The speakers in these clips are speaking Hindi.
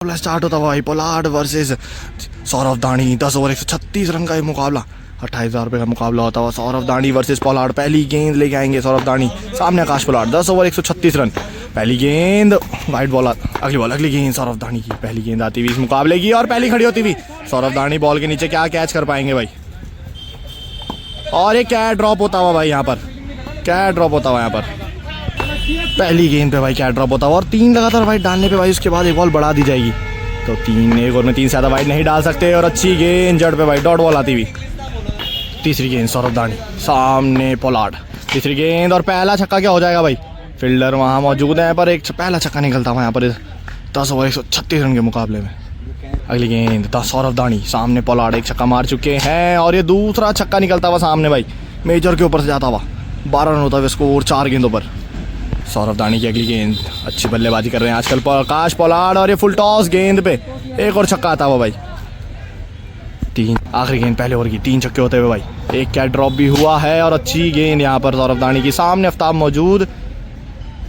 स्टार्ट होता हुआ भाई पोलार्ड वर्सेस सौरव दानी। 10 ओवर 136 रन का ये मुकाबला, 28,000 रुपये का मुकाबला होता हुआ। सौरव दानी वर्सेस पोलार्ड। पहली गेंद लेके आएंगे सौरव दानी, सामने आकाश पोलार्ड। 10 over 136 run. पहली गेंद वाइड बॉल, अगली गेंद सौरव दानी की। पहली गेंद आती हुई इस मुकाबले की और पहली खड़ी होती हुई सौरव दानी बॉल के नीचे क्या कैच कर पाएंगे भाई। और ये क्या ड्रॉप होता हुआ भाई, यहाँ पर क्या ड्रॉप होता हुआ यहाँ पर। पहली गेंद पे भाई क्या ड्रॉप होता हुआ और 3 लगातार वाइड डालने पे भाई उसके बाद एक बॉल बढ़ा दी जाएगी। तो 1 ओवर में 3 से ज़्यादा वाइड नहीं डाल सकते। और अच्छी गेंद जड़ पे भाई डॉट बॉल आती हुई। तीसरी गेंद सौरव दानी, सामने पोलार्ड। तीसरी गेंद और पहला छक्का क्या हो जाएगा भाई। फील्डर वहाँ मौजूद है पर एक पहला छक्का निकलता हुआ यहाँ पर 10 ओवर 136 रन के मुकाबले में। अगली गेंद सौरव दानी, सामने पोलार्ड। एक छक्का मार चुके हैं और ये दूसरा छक्का निकलता हुआ सामने भाई मेजर के ऊपर से जाता हुआ। 12 रन होता हुआ स्कोर 4 गेंदों पर। सौरव दानी की अगली गेंद, अच्छी बल्लेबाजी कर रहे हैं आजकल आकाश पोलार्ड। और ये फुल टॉस गेंद पे एक और छक्का आता हुआ भाई। 3 आखिरी गेंद पहले ओवर की, 3 छक्के होते हुए भाई। एक कैच ड्रॉप भी हुआ है और अच्छी गेंद यहाँ पर सौरव दानी की, सामने आफ्ताब मौजूद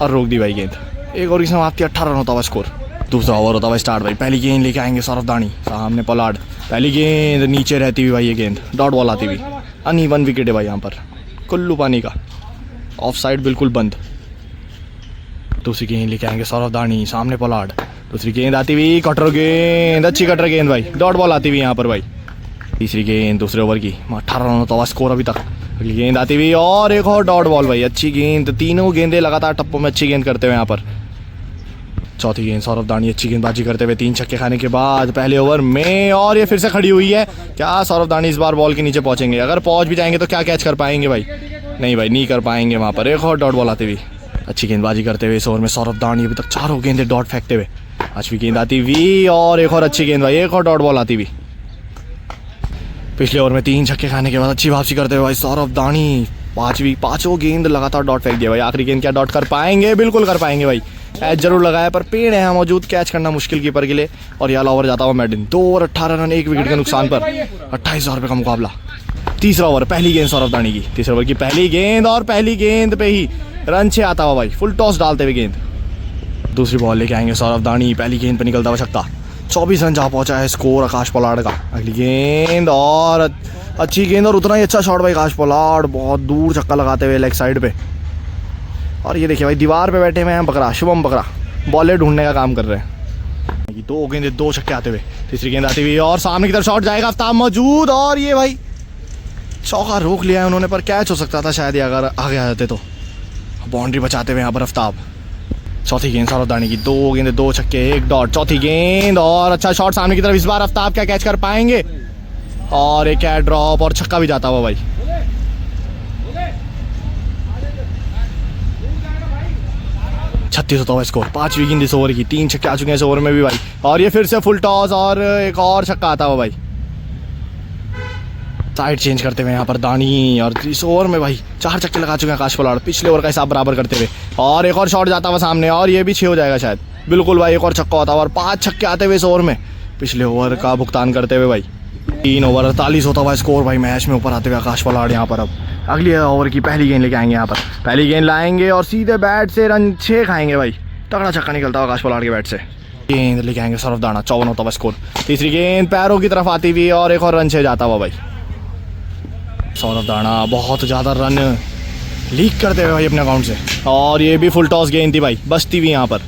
और रोक दी भाई गेंद। 1 ओवर की समाप्ति, 18 रन होता हुआ स्कोर। दूसरा ओवर होता हुआ स्टार्ट भाई। पहली गेंद लेके आएंगे सौरव दानी, सामने पोलार्ड। पहली गेंद नीचे रहती हुई भाई, ये गेंद डॉट बॉल आती हुई। अनइवन विकेट है भाई यहाँ पर, कुल्लू पानी का, ऑफ साइड बिल्कुल बंद। दूसरी गेंद लेके आएंगे सौरव दानी, सामने पोलार्ड। दूसरी गेंद आती हुई कटर गेंद, अच्छी कटर गेंद भाई, डॉट बॉल आती हुई यहाँ पर भाई। तीसरी गेंद दूसरे ओवर की, 18 रन होता हुआ स्कोर अभी तक। अगली गेंद आती हुई और एक और डॉट बॉल भाई, अच्छी गेंद। 3 गेंदें लगातार टप्पों में अच्छी गेंद करते हुए यहाँ पर। चौथी गेंद सौरव दानी, अच्छी गेंदबाजी करते हुए 3 छक्के खाने के बाद पहले ओवर में। और ये फिर से खड़ी हुई है। क्या सौरव दानी इस बार बॉल के नीचे पहुंचेंगे? अगर पहुंच भी जाएंगे तो क्या कैच कर पाएंगे भाई? नहीं भाई, नहीं कर पाएंगे वहाँ पर। एक और डॉट बॉल आती हुई, अच्छी गेंदबाजी करते हुए इस ओवर में सौरव दानी अभी तक 4 गेंदें डॉट फेंकते हुए। 5वीं गेंद आती हुई और एक और अच्छी गेंद भाई, एक और डॉट बॉल आती हुई। पिछले ओवर में 3 छक्के खाने के बाद अच्छी वापसी करते हुए भाई सौरव दानी। 5वीं गेंद लगातार डॉट फेंक दिया भाई। आखिरी गेंद क्या डॉट कर पाएंगे? बिल्कुल कर पाएंगे भाई। एच जरूर लगाया पर पेड़ है मौजूद, कैच करना मुश्किल कीपर के लिए। और ये ओवर जाता हुआ मैडिन। 2 ओवर 18 रन, 1 विकेट के नुकसान पर 28,000 रुपये का मुकाबला। तीसरा ओवर, पहली गेंद सौरव दानी की। तीसरे ओवर की पहली गेंद और पहली गेंद पे ही रन 6 आता हुआ भाई, फुल टॉस डालते हुए गेंद। दूसरी बॉल लेके आएंगे सौरव दानी, पहली गेंद पे निकलता हुआ छक्का। 24 रन जा पहुंचा है स्कोर आकाश पोलार्ड का। अगली गेंद और अच्छी गेंद और उतना ही अच्छा शॉट भाई आकाश पोलार्ड, बहुत दूर छक्का लगाते हुए लेग साइड पे। और ये देखिए भाई दीवार पे बैठे हुए हैं बकरा, शुभम बकरा, बॉलें ढूंढने का काम कर रहे हैं। 2 गेंदे 2 छक्के आते हुए। तीसरी गेंद आती हुई और सामने की तरफ शॉट जाएगा, आफ्ताब मौजूद। और ये भाई चौका रोक लिया है उन्होंने पर कैच हो सकता था शायद, अगर आगे आ जाते तो। बाउंड्री बचाते हुए यहाँ पर आफ्ताब। चौथी गेंद सौरव दानी की, 2 गेंदे 2 छक्के 1 डॉट। चौथी गेंद और अच्छा शॉट सामने की तरफ, इस बार आफ्ताब क्या कैच कर पाएंगे? और एक कैच ड्रॉप और छक्का भी जाता हुआ भाई। 36 होता हुआ स्कोर। 5वीं गेंद इस ओवर की, 3 छक्के आ चुके हैं इस ओवर में भी भाई। और ये फिर से फुल टॉस और एक और छक्का आता हुआ भाई। साइड चेंज करते हुए यहाँ पर दानी। और इस ओवर में भाई 4 छक्के लगा चुके हैं आकाश पोलार्ड, पिछले ओवर का हिसाब बराबर करते हुए। और एक और शॉट जाता हुआ सामने और ये भी 6 हो जाएगा शायद। बिल्कुल भाई, एक और छक्का होता हुआ और 5 छक्के आते हुए इस ओवर में, पिछले ओवर का भुगतान करते हुए भाई। 3 ओवर 48 होता हुआ स्कोर भाई, मैच में ऊपर आते हुए आकाश पोलार्ड यहाँ पर। अब अगली ओवर की पहली गेंद लेके आएंगे यहाँ पर। पहली गेंद लाएंगे और सीधे बैट से रन 6 खाएंगे भाई। तगड़ा छक्का निकलता हुआ आकाश पोलार्ड के बैट से। गेंद लेके आएंगे सौरव दाना, 54 होता हुआ स्कोर। तीसरी गेंद पैरों की तरफ आती हुई और एक और रन 6 जाता हुआ भाई। सौरव दाना बहुत ज़्यादा रन लीक करते हुए भाई अपने अकाउंट से। और ये भी फुल टॉस गेंद थी भाई, बचती हुई यहाँ पर।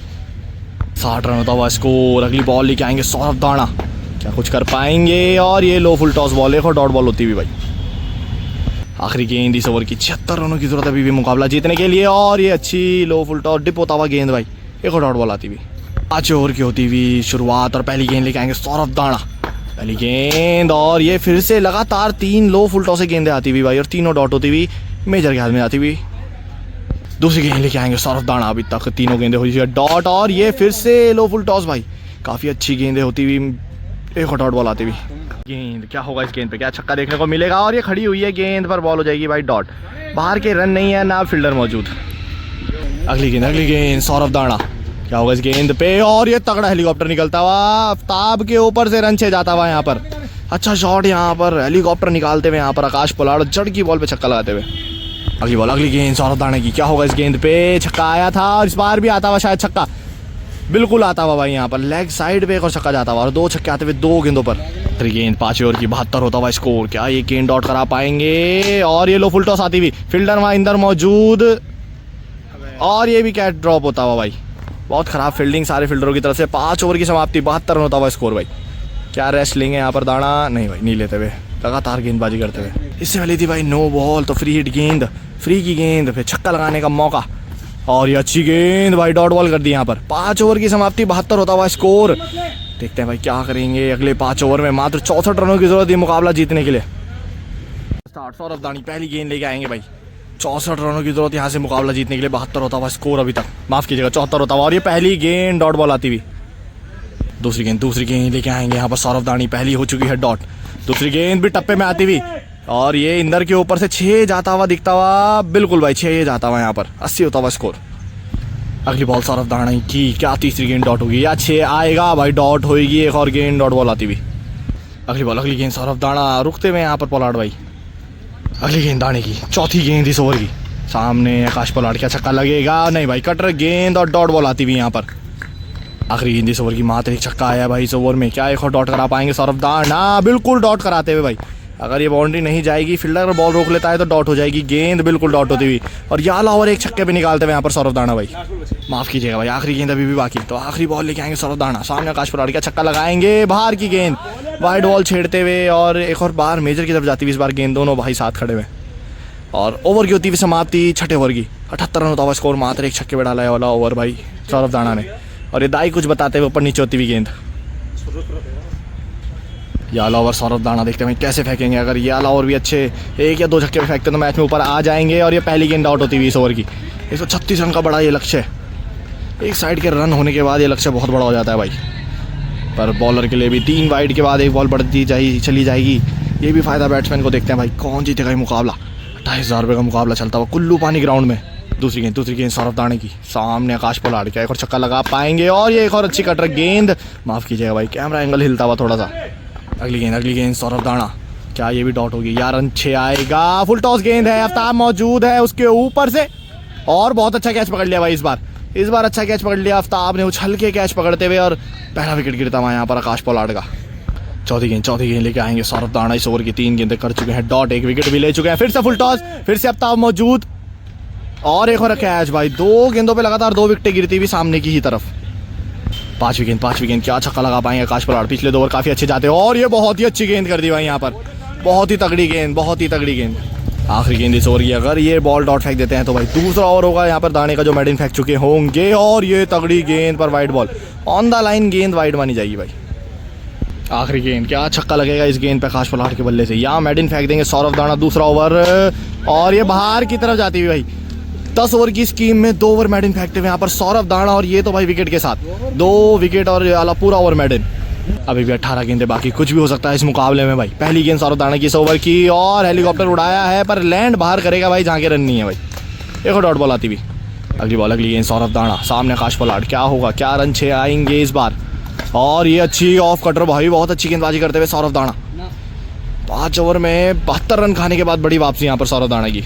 60 रन होता हुआ स्कोर। अगली बॉल लेके आएंगे सौरव दाना, क्या कुछ कर पाएंगे? और ये लो फुल टॉस बॉल, एक और डॉट बॉल होती हुई भाई। आखिरी गेंद इस ओवर की, 76 रनों की जरूरत अभी भी मुकाबला जीतने के लिए। और ये अच्छी लो फुल टॉस डिप होता हुआ गेंद भाई, एक और डॉट बॉल आती हुई। 5 ओवर की होती हुई शुरुआत और पहली गेंद लेके आएंगे सौरव दाना। पहली गेंद और ये फिर से लगातार 3 लो फुल टॉस से गेंदें आती हुई भाई और तीनों डॉट होती हुई मेजर के हाथ में आती हुई। दूसरी गेंद लेके आएंगे सौरव दाना, अभी तक 3 गेंदें हुई है डॉट। और ये फिर से लो फुल टॉस भाई, काफ़ी अच्छी गेंदें होती हुई, एक और डॉट बॉल आती हुई। गेंद क्या होगा इस गेंद पे, क्या छक्का देखने को मिलेगा? और ये खड़ी हुई है गेंद पर, बॉल हो जाएगी भाई डॉट। बाहर के रन नहीं है, ना फील्डर मौजूद। अगली गेंद सौरव दाना, क्या होगा इस गेंद पे? और ये तगड़ा हेलीकॉप्टर निकलता हुआ आफ्ताब के ऊपर से रन 6 जाता हुआ यहाँ पर। अच्छा शॉट यहाँ पर, हेलीकॉप्टर निकालते हुए यहाँ पर आकाश पोलार्ड, जड़ की बॉल पे छक्का लगाते हुए। अगली गेंद सौरव दाना की, क्या होगा इस गेंद पे? छक्का आया था और इस बार भी आता हुआ शायद छक्का। बिल्कुल आता हुआ भाई यहाँ पर लेग साइड पे एक और छक्का जाता हुआ और 2 छक्के आते हुए 2 गेंदों पर। गेंद 5 ओवर की 72 होता हुआ स्कोर। क्या ये गेंद डॉट करा पाएंगे? और ये लो फुल टॉस आती हुई, फील्डर वहाँ अंदर मौजूद और ये भी कैच ड्रॉप होता हुआ भाई। बहुत ख़राब फील्डिंग सारे फील्डरों की तरफ से। 5 ओवर की समाप्ति, 72 रन होता हुआ स्कोर भाई। क्या रेस्ट लेंगे यहाँ पर दाना? नहीं भाई, नहीं लेते हुए, लगातार गेंदबाजी करते हुए। इससे पहले थी भाई नो बॉल, तो फ्री हिट गेंद, फ्री की गेंद, फिर छक्का लगाने का मौका और ये अच्छी गेंद भाई, डॉट बॉल कर दी यहाँ पर। 5 ओवर की समाप्ति, 72 होता हुआ स्कोर। देखते हैं भाई क्या करेंगे अगले 5 ओवर में। मात्र 64 रनों की जरूरत है मुकाबला जीतने के लिए। स्टार्ट सौरभ दानी पहली गेंद लेके आएंगे भाई। 64 रनों की जरूरत यहाँ से मुकाबला जीतने के लिए। 72 होता हुआ स्कोर अभी तक, माफ कीजिएगा 74 होता हुआ। और ये पहली गेंद डॉट बॉल आती हुई। दूसरी गेंद लेके आएंगे यहाँ पर सौरभ दानी। पहली हो चुकी है डॉट, दूसरी गेंद भी टप्पे में आती हुई और ये इंदर के ऊपर से 6 जाता हुआ दिखता हुआ। बिल्कुल भाई 6 जाता हुआ यहाँ पर। 80 होता हुआ स्कोर। अगली बॉल सौरभ दानी की। क्या तीसरी गेंद डॉट होगी या 6 आएगा भाई? डॉट होगी। एक और गेंद डॉट बॉल आती हुई। अगली गेंद सौरभ दाना रुकते हुए यहाँ पर पोलार्ड भाई। अगली गेंद दाने की, चौथी गेंद इस ओवर की। सामने आकाश पोलार्ड, क्या छक्का लगेगा? नहीं भाई, कटर गेंद और डॉट बॉल आती हुई यहाँ पर। आखिरी गेंद इस ओवर की, मात्र एक छक्का आया भाई इस ओवर में। क्या एक और डॉट करा पाएंगे सौरभ दाना? बिल्कुल डॉट कराते हुए भाई। अगर ये बाउंड्री नहीं जाएगी, फील्डर बॉल रोक लेता है तो डॉट हो जाएगी। गेंद बिल्कुल डॉट होती हुई और याला ओवर एक छक्के पे निकालते हुए यहाँ पर सौरभ दाना भाई। माफ कीजिएगा भाई, आखिरी गेंद अभी भी बाकी। तो आखिरी बॉल लेके आएंगे सौरभ दाना। सामने आकाश पोलार्ड, क्या छक्का लगाएंगे? बाहर की गेंद, वाइड बॉल छेड़ते हुए और एक और बार मेजर की तरफ जाती हुई। इस बार गेंद दोनों भाई साथ खड़े हुए और ओवर की होती हुई समाप्ति। 6ठे ओवर की, 78 रन होता हुआ स्कोर। मात्र एक छक्के पे डाला है वाला ओवर भाई सौरभ दाना ने। और ये दाई कुछ बताते हुए ऊपर नीचे होती हुई गेंद। याला ओवर सौरभ दाना, देखते हैं कैसे फेंकेंगे। अगर याला ओवर भी अच्छे 1 या 2 छक्के पे फेंकते तो मैच में ऊपर आ जाएंगे। और ये पहली गेंद आउट होती हुई इस ओवर की। 136 रन का बड़ा ये लक्ष्य है। एक साइड के रन होने के बाद ये लक्ष्य बहुत बड़ा हो जाता है भाई। पर बॉलर के लिए भी 3 वाइड के बाद 1 बॉल बढ़ती चली जाएगी, ये भी फ़ायदा बैट्समैन को। देखते हैं भाई कौन जीतेगा ये मुकाबला। 28,000 रुपये का मुकाबला चलता हुआ कुल्लू पानी ग्राउंड में। दूसरी गेंद सौरभ दाने की। सामने आकाश पोलार्ड, क्या एक और छक्का लगा पाएंगे? और ये एक और अच्छी कटर गेंद। माफ़ कीजिएगा भाई, कैमरा एंगल हिलता हुआ थोड़ा सा। अगली गेंद सौरभ दाना, क्या ये भी डॉट होगी? यार रन 6 आएगा। फुल टॉस गेंद है, आफ्ताब मौजूद है उसके ऊपर से और बहुत अच्छा कैच पकड़ लिया भाई इस बार अच्छा कैच पकड़ लिया आफ्ताब ने, उछल के कैच पकड़ते हुए। और पहला विकेट गिरता हुआ यहाँ पर आकाश पोलार्ड का। चौथी गेंद लेके आएंगे सौरभ दाना। इस ओवर की 3 गेंदें कर चुके हैं डॉट, 1 विकेट भी ले चुके हैं। फिर से फुल टॉस, फिर से आफ्ताब मौजूद और एक और कैच भाई। 2 गेंदों पे लगातार 2 विकेटें गिरती हुई सामने की ही तरफ। पांचवी गेंद, क्या छक्का लगा पाएंगे आकाश पोलार्ड? पिछले 2 ओवर काफी अच्छे जाते हैं और ये बहुत ही अच्छी गेंद कर दी भाई यहाँ पर। बहुत ही तगड़ी गेंद। आखिरी गेंद इस ओवर की। अगर ये बॉल डॉट फेंक देते हैं तो भाई दूसरा ओवर होगा यहाँ पर दाने का, जो मेडिन फेंक चुके होंगे। और ये तगड़ी गेंद पर wide ball, on the line गेंद वाइड मानी जाएगी भाई। आखिरी गेंद, क्या छक्का लगेगा इस गेंद पे आकाश पोलार्ड के बल्ले से? यहाँ मेडिन फेंक देंगे सौरभ दाना। दूसरा ओवर और ये बाहर की तरफ जाती हुई भाई। 10 ओवर की स्कीम में 2 ओवर मेडिन फेंकते हुए यहाँ पर सौरभ दाना। और ये तो भाई विकेट के साथ 2 विकेट और पूरा ओवर मेडिन। अभी भी 18 गेंदें बाकी, कुछ भी हो सकता है इस मुकाबले में भाई। पहली गेंद सौरभ दाना की इस ओवर की और हेलीकॉप्टर उड़ाया है पर लैंड बाहर करेगा भाई, जहाँ के रन नहीं है भाई। एक और डॉट बॉल आती हुई। अगली गेंद सौरभ दाना, सामने आकाश पोलार्ड। क्या होगा? क्या रन 6 आएंगे इस बार? और ये अच्छी ऑफ कटर भाई, बहुत अच्छी गेंदबाजी करते हुए सौरभ दाना। 5 ओवर में 72 रन खाने के बाद बड़ी वापसी यहाँ पर सौरभ दाना की।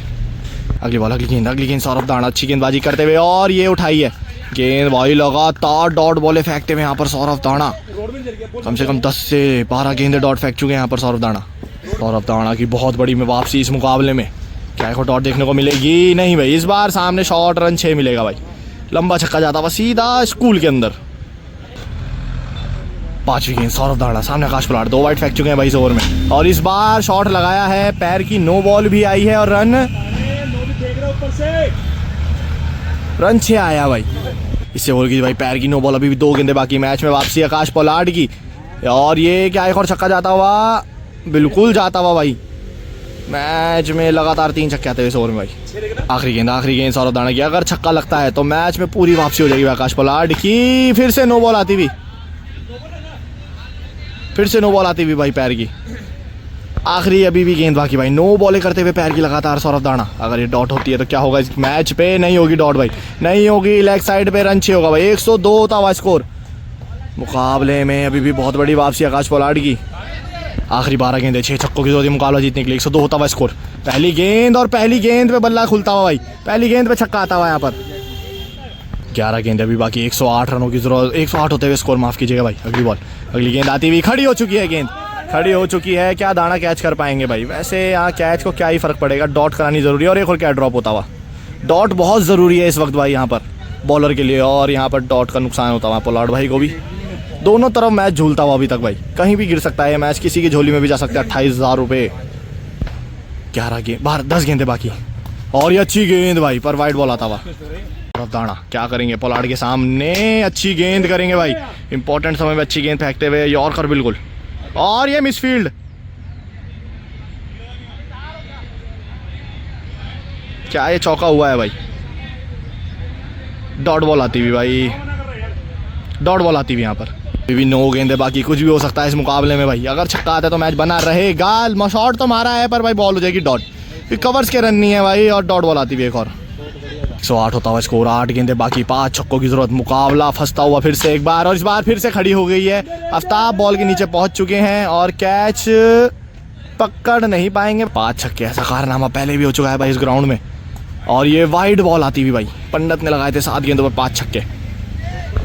अगली गेंद सौरभ दाना, अच्छी गेंदबाजी करते हुए और ये उठाई है गेंद भाई। लगातार डॉट बॉलें फेंकते हुए यहाँ पर सौरभ दाना। कम से कम 10 से 12 गेंदे डॉट फेंक चुके हैं यहाँ पर सौरभ दाना की बहुत बड़ी में वापसी इस मुकाबले में। क्या एक डॉट देखने को मिलेगी? नहीं भाई, इस बार सामने शॉर्ट रन 6 मिलेगा भाई। लंबा छक्का जाता हुआ सीधा स्कूल के अंदर। 5वीं गेंद सौरभ दाना, सामने आकाश पोलार्ड। 2 वाइड फेंक चुके हैं भाई इस ओवर में और इस बार शॉट लगाया है पैर की। नो बॉल भी आई है और रन 6 आया भाई इससे ओवर की भाई। पैर की नो बॉल, अभी भी 2 गेंदें बाकी। मैच में वापसी आकाश पोलार्ड की और ये क्या एक और छक्का जाता हुआ? बिल्कुल जाता हुआ भाई। मैच में लगातार 3 छक्के आते हुए इस ओवर में भाई। आखिरी गेंद सौरभ दाना की। अगर छक्का लगता है तो मैच में पूरी वापसी हो जाएगी आकाश पोलार्ड की। फिर से नो बॉल आती हुई भाई पैर की। आखिरी अभी भी गेंद बाकी भाई। नो बॉलें करते हुए पैर की लगातार सौरभ दाना। अगर ये डॉट होती है तो क्या होगा इस मैच पे? नहीं होगी डॉट भाई, नहीं होगी। लेग साइड पे रन 6 होगा भाई। 102 होता हुआ स्कोर। मुकाबले में अभी भी बहुत बड़ी वापसी आकाश पोलार्ड की। आखिरी 12 गेंदें, 6 छक्कों की जरूरत मुकाबला जीतने के लिए। 102 होता हुआ स्कोर। पहली गेंद पे बल्ला खुलता हुआ भाई। पहली गेंद पे छक्का आता हुआ यहाँ पर। 11 गेंद अभी बाकी, 108 रनों की जरूरत, 108 होते हुए स्कोर, माफ कीजिएगा भाई। अगली बॉल, अगली गेंद आती हुई, खड़ी हो चुकी है गेंद, खड़ी हो चुकी है। क्या दाना कैच कर पाएंगे भाई? वैसे यहाँ कैच को क्या ही फर्क पड़ेगा, डॉट करानी जरूरी है। और एक और क्या ड्रॉप होता हुआ, डॉट बहुत ज़रूरी है इस वक्त भाई यहाँ पर बॉलर के लिए, और यहाँ पर डॉट का नुकसान होता हुआ पोलार्ड भाई को भी। दोनों तरफ मैच झूलता हुआ अभी तक भाई, कहीं भी गिर सकता है मैच, किसी की झोली में भी जा सकता है। 28,000 रुपये। 11 गेंद बाहर, 10 गेंदें बाकी, और ये अच्छी गेंद भाई पर वाइड बॉल आता हुआ। सौरभ दाना क्या करेंगे पोलार्ड के सामने? अच्छी गेंद करेंगे भाई, इंपॉर्टेंट समय में अच्छी गेंद फेंकते हुए, यॉर्कर बिल्कुल, और ये मिसफील्ड। क्या ये चौका हुआ है भाई? डॉट बॉल आती हुई भाई, डॉट बॉल आती हुई यहाँ पर। अभी भी 9 गेंदें बाकी, कुछ भी हो सकता है इस मुकाबले में भाई। अगर छक्का आता है तो मैच बना रहेगा। शॉट तो मारा है पर भाई बॉल हो जाएगी डॉट, कवर्स के रन नहीं है भाई, और डॉट बॉल आती हुई एक और। 108 होता हुआ स्कोर, 8 गेंदें बाकी, 5 छक्कों की जरूरत। मुकाबला फंसता हुआ फिर से एक बार, और इस बार फिर से खड़ी हो गई है। आफ्ताब बॉल के नीचे पहुंच चुके हैं और कैच पकड़ नहीं पाएंगे। 5 छक्के, ऐसा कारनामा पहले भी हो चुका है भाई इस ग्राउंड में। और ये वाइड बॉल आती हुई भाई, पंडित ने लगाए थे 7 गेंदों पर 5 छक्के।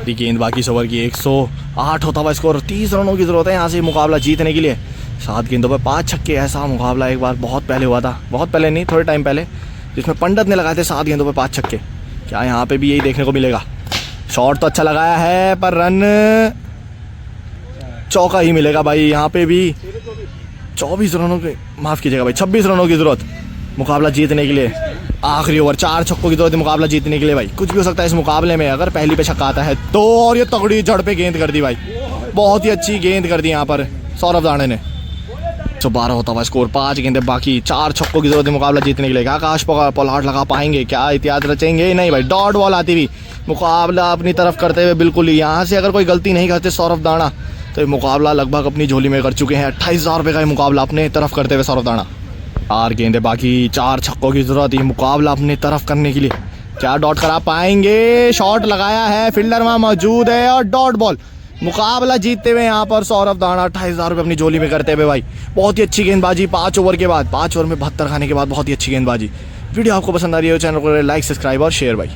गेंद बाकी इस ओवर की, 108 होता हुआ स्कोर, 30 रनों की जरूरत है यहाँ से मुकाबला जीतने के लिए। 7 गेंदों पर 5 छक्के, ऐसा मुकाबला एक बार बहुत पहले हुआ था, बहुत पहले नहीं, थोड़े टाइम पहले, जिसमें पंडित ने लगाए थे 7 गेंदों पर 5 छक्के। क्या यहाँ पे भी यही देखने को मिलेगा? शॉट तो अच्छा लगाया है पर रन चौका ही मिलेगा भाई यहाँ पे भी। 24 रनों के, माफ़ कीजिएगा भाई, 26 रनों की जरूरत मुकाबला जीतने के लिए। आखिरी ओवर, 4 छक्कों की जरूरत है मुकाबला जीतने के लिए भाई। कुछ भी हो सकता है इस मुकाबले में अगर पहली पे छक्का आता है तो। और ये तगड़ी जड़ पे गेंद कर दी भाई, बहुत ही अच्छी गेंद कर दी यहाँ पर सौरभ दाने ने। 112 होता हुआ स्कोर, 5 गेंदें बाकी, 4 छक्कों की जरूरत है मुकाबला जीतने के लिए। क्या आकाश पोलार्ड लगा पाएंगे? क्या इतिहास रचेंगे? नहीं भाई, डॉट बॉल आती हुई, मुकाबला अपनी तरफ करते हुए बिल्कुल ही। यहाँ से अगर कोई गलती नहीं करते सौरभ दाना तो ये मुकाबला लगभग अपनी झोली में कर चुके हैं। 28,000 रुपये का ये मुकाबला अपने तरफ करते हुए सौरभ दाना। 4 गेंदें बाकी, 4 छक्कों की जरूरत, ये मुकाबला अपने तरफ करने के लिए। क्या डॉट करा पाएंगे? शॉट लगाया है, फील्डर वहाँ मौजूद है, और डॉट बॉल। मुकाबला जीतते हुए यहाँ पर सौरभ दाना 28,000 रुपये अपनी झोली में करते हुए भाई। बहुत ही अच्छी गेंदबाजी 5 ओवर के बाद, 5 ओवर में 72 खाने के बाद बहुत ही अच्छी गेंदबाजी। वीडियो आपको पसंद आ रही है, चैनल को लाइक, सब्सक्राइब और शेयर भाई।